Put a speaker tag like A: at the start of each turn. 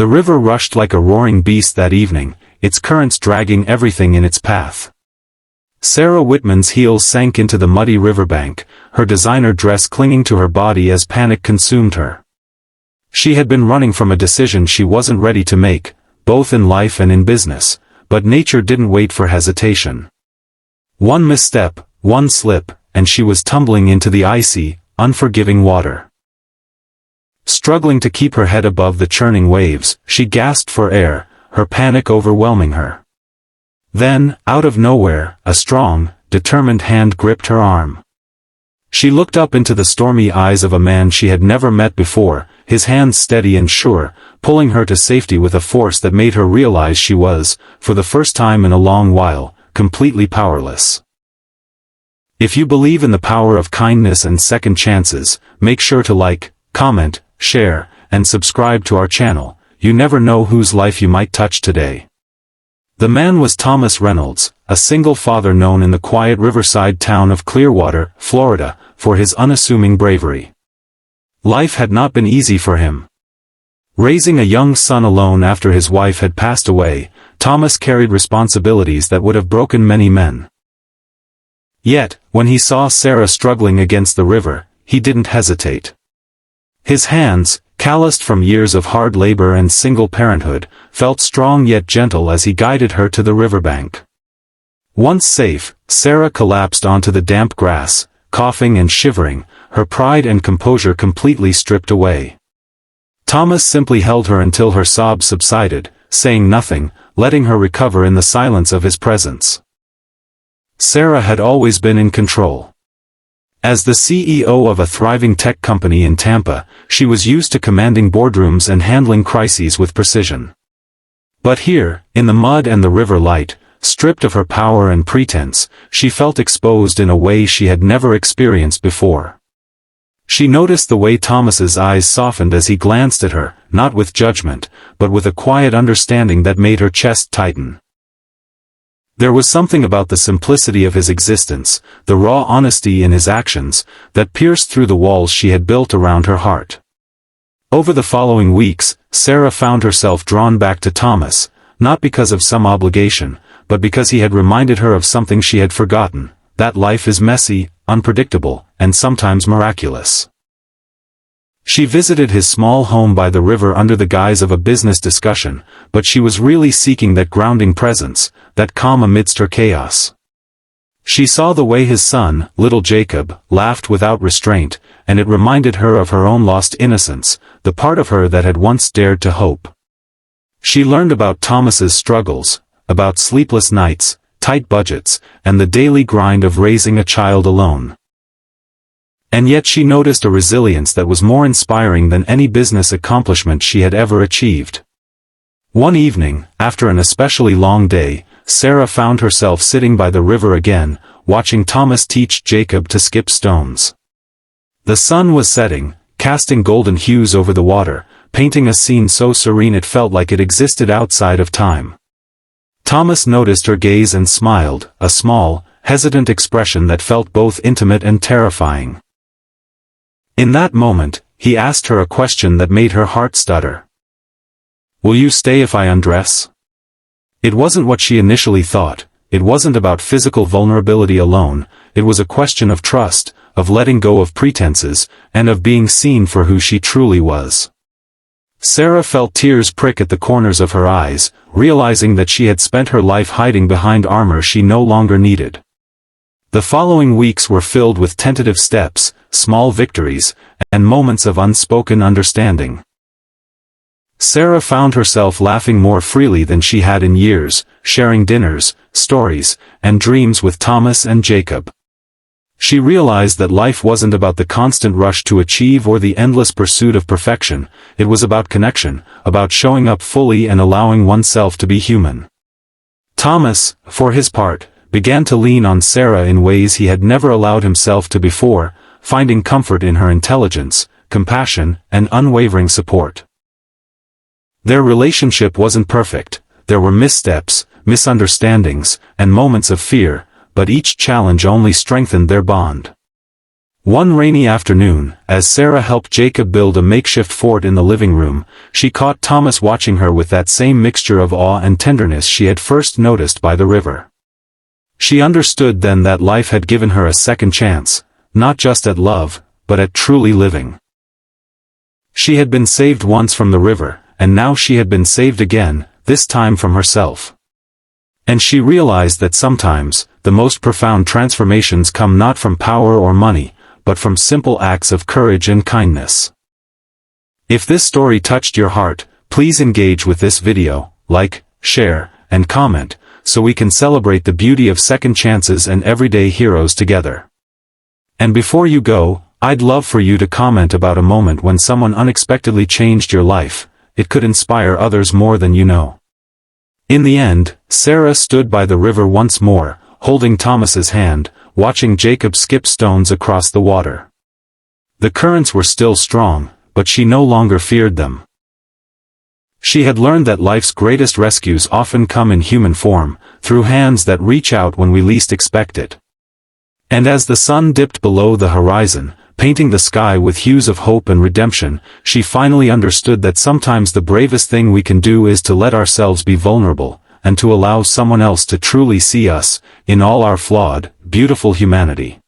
A: The river rushed like a roaring beast that evening, its currents dragging everything in its path. Sarah Whitman's heels sank into the muddy riverbank, her designer dress clinging to her body as panic consumed her. She had been running from a decision she wasn't ready to make, both in life and in business, but nature didn't wait for hesitation. One misstep, one slip, and she was tumbling into the icy, unforgiving water. Struggling to keep her head above the churning waves, she gasped for air, her panic overwhelming her. Then, out of nowhere, a strong, determined hand gripped her arm. She looked up into the stormy eyes of a man she had never met before, his hands steady and sure, pulling her to safety with a force that made her realize she was, for the first time in a long while, completely powerless. If you believe in the power of kindness and second chances, make sure to like, comment, share, and subscribe to our channel. You never know whose life you might touch today. The man was Thomas Reynolds, a single father known in the quiet riverside town of Clearwater, Florida, for his unassuming bravery. Life had not been easy for him. Raising a young son alone after his wife had passed away, Thomas carried responsibilities that would have broken many men. Yet, when he saw Sarah struggling against the river, he didn't hesitate. His hands, calloused from years of hard labor and single parenthood, felt strong yet gentle as he guided her to the riverbank. Once safe, Sarah collapsed onto the damp grass, coughing and shivering, her pride and composure completely stripped away. Thomas simply held her until her sobs subsided, saying nothing, letting her recover in the silence of his presence. Sarah had always been in control. As the CEO of a thriving tech company in Tampa, she was used to commanding boardrooms and handling crises with precision. But here, in the mud and the river light, stripped of her power and pretense, she felt exposed in a way she had never experienced before. She noticed the way Thomas's eyes softened as he glanced at her, not with judgment, but with a quiet understanding that made her chest tighten. There was something about the simplicity of his existence, the raw honesty in his actions, that pierced through the walls she had built around her heart. Over the following weeks, Sarah found herself drawn back to Thomas, not because of some obligation, but because he had reminded her of something she had forgotten, that life is messy, unpredictable, and sometimes miraculous. She visited his small home by the river under the guise of a business discussion, but she was really seeking that grounding presence, that calm amidst her chaos. She saw the way his son, little Jacob, laughed without restraint, and it reminded her of her own lost innocence, the part of her that had once dared to hope. She learned about Thomas's struggles, about sleepless nights, tight budgets, and the daily grind of raising a child alone. And yet she noticed a resilience that was more inspiring than any business accomplishment she had ever achieved. One evening, after an especially long day, Sarah found herself sitting by the river again, watching Thomas teach Jacob to skip stones. The sun was setting, casting golden hues over the water, painting a scene so serene it felt like it existed outside of time. Thomas noticed her gaze and smiled, a small, hesitant expression that felt both intimate and terrifying. In that moment, he asked her a question that made her heart stutter. "Will you stay if I undress?" It wasn't what she initially thought, it wasn't about physical vulnerability alone, it was a question of trust, of letting go of pretenses, and of being seen for who she truly was. Sarah felt tears prick at the corners of her eyes, realizing that she had spent her life hiding behind armor she no longer needed. The following weeks were filled with tentative steps, small victories, and moments of unspoken understanding. Sarah found herself laughing more freely than she had in years, sharing dinners, stories, and dreams with Thomas and Jacob. She realized that life wasn't about the constant rush to achieve or the endless pursuit of perfection, it was about connection, about showing up fully and allowing oneself to be human. Thomas, for his part, began to lean on Sarah in ways he had never allowed himself to before, finding comfort in her intelligence, compassion, and unwavering support. Their relationship wasn't perfect, there were missteps, misunderstandings, and moments of fear, but each challenge only strengthened their bond. One rainy afternoon, as Sarah helped Jacob build a makeshift fort in the living room, she caught Thomas watching her with that same mixture of awe and tenderness she had first noticed by the river. She understood then that life had given her a second chance, not just at love, but at truly living. She had been saved once from the river, and now she had been saved again, this time from herself. And she realized that sometimes, the most profound transformations come not from power or money, but from simple acts of courage and kindness. If this story touched your heart, please engage with this video, like, share, and comment, so we can celebrate the beauty of second chances and everyday heroes together. And before you go, I'd love for you to comment about a moment when someone unexpectedly changed your life. It could inspire others more than you know. In the end, Sarah stood by the river once more, holding Thomas's hand, watching Jacob skip stones across the water. The currents were still strong, but she no longer feared them. She had learned that life's greatest rescues often come in human form, through hands that reach out when we least expect it. And as the sun dipped below the horizon, painting the sky with hues of hope and redemption, she finally understood that sometimes the bravest thing we can do is to let ourselves be vulnerable, and to allow someone else to truly see us, in all our flawed, beautiful humanity.